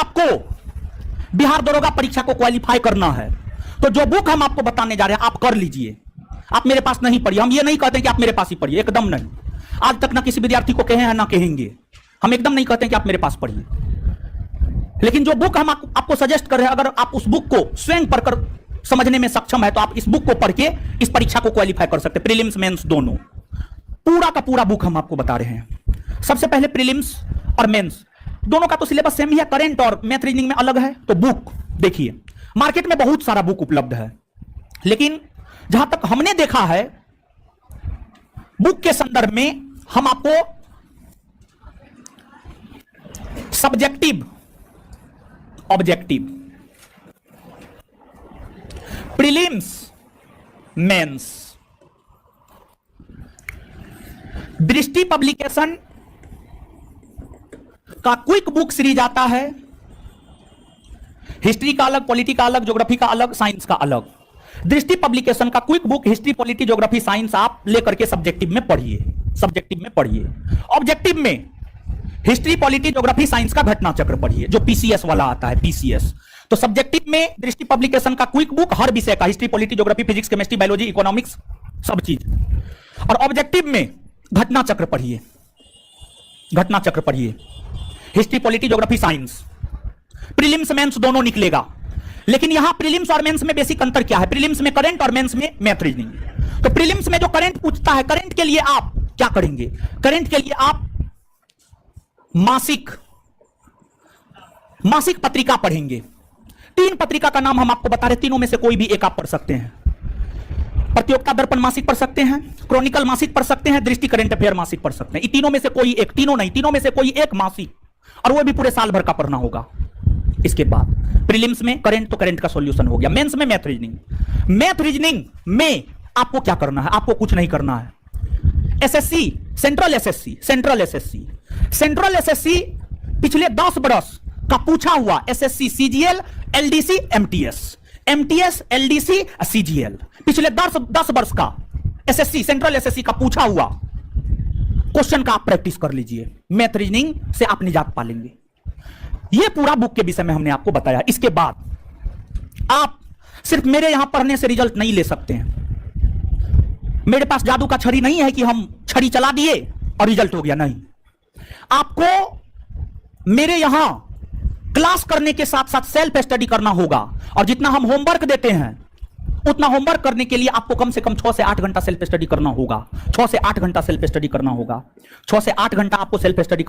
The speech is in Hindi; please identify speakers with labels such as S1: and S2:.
S1: आपको बिहार दरोगा परीक्षा को क्वालिफाई करना है तो जो बुक हम आपको बताने जा रहे हैं आप कर लीजिए। आप मेरे पास नहीं पढ़िए, हम ये नहीं कहते कि आप मेरे पास ही पढ़िए, एकदम नहीं। आज तक ना किसी विद्यार्थी को कहे हैं ना कहेंगे, हम एकदम नहीं कहते कि आप मेरे पास पढ़िए। लेकिन जो बुक हम आपको सजेस्ट कर रहे हैं, अगर आप उस बुक को स्वयं पढ़कर समझने में सक्षम है तो आप इस बुक को पढ़ के इस परीक्षा को क्वालिफाई कर सकते हैं, प्रीलिम्स मेंस दोनों। पूरा का पूरा बुक हम आपको बता रहे हैं। सबसे पहले प्रीलिम्स और मेंस दोनों का तो सिलेबस सेम ही है, करंट और मैथ रीजनिंग में अलग है। तो बुक देखिए, मार्केट में बहुत सारा बुक उपलब्ध है, लेकिन जहां तक हमने देखा है बुक के संदर्भ में हम आपको सब्जेक्टिव, ऑब्जेक्टिव, प्रीलिम्स, मेंस, दृष्टि पब्लिकेशन का क्विक बुक सीरीज आता है। हिस्ट्री का अलग, पॉलिटी का अलग, ज्योग्राफी का अलग, साइंस का अलग। दृष्टि पब्लिकेशन का quick book history, polity, geography, science आप लेकर के सब्जेक्टिव में पढ़िए, सब्जेक्टिव में पढ़िए। ऑब्जेक्टिव में हिस्ट्री, पॉलिटी, ज्योग्राफी, साइंस का घटना चक्र पढ़िए, जो पीसीएस वाला आता है, पीसीएस। तो सब्जेक्टिव में दृष्टि पब्लिकेशन का क्विक बुक हर विषय का, history, polity, geography, physics, chemistry, biology, economics, सब चीज। और ऑब्जेक्टिव में घटना चक्र पढ़िए, घटना चक्र पढ़िए, history, polity, geography, science. Prelims mains दोनों निकलेगा, लेकिन यहां प्रीलिम्स और मेंस में बेसिक अंतर क्या है? प्रीलिम्स में करंट और मेंस में मैथ रीजनिंग। तो प्रीलिम्स में जो करंट पूछता है, करंट के लिए आप क्या करेंगे? करंट के लिए आप मासिक पत्रिका पढ़ेंगे। 3 पत्रिका का नाम हम आपको बता रहे, तीनों में से कोई भी एक आप पढ़ सकते हैं। प्रतियोगिता दर्पण मासिक पढ़ सकते हैं, क्रॉनिकल मासिक पढ़ सकते हैं, दृष्टि करंट अफेयर मासिक पढ़ सकते हैं। तीनों में से कोई एक, तीनों नहीं, तीनों में से कोई एक मासिक, और वो भी पूरे साल भर का पढ़ना होगा। इसके बाद प्रीलिम्स में करंट, तो करंट का सॉल्यूशन हो गया। मेंस में मैथ रीजनिंग। मैथ रीजनिंग में आपको क्या करना है? आपको कुछ नहीं करना है। SSC, central SSC, central SSC, central SSC पिछले 10 बरस का पूछा हुआ, SSC, CGL, LDC, MTS, MTS, LDC, CGL, पिछले 10 वर्ष का एसएससी, सेंट्रल एसएससी का पूछा हुआ क्वेश्चन का आप प्रैक्टिस कर लीजिए। मैथ रीजनिंग से आप निजात पा लेंगे। यह पूरा बुक के विषय में हमने आपको बताया। इसके बाद आप सिर्फ मेरे यहां पढ़ने से रिजल्ट नहीं ले सकते हैं। मेरे पास जादू का छड़ी नहीं है कि हम छड़ी चला दिए और रिजल्ट हो गया, नहीं। आपको मेरे यहां क्लास करने के साथ साथ सेल्फ स्टडी करना होगा, और जितना हम होमवर्क देते हैं उतना होमवर्क करने के लिए आपको कम से कम 6 से 8 घंटा सेल्फ स्टडी करना होगा। 6 से 8 घंटा सेल्फ स्टडी करना होगा। 6 से 8 घंटा आपको सेल्फ स्टडी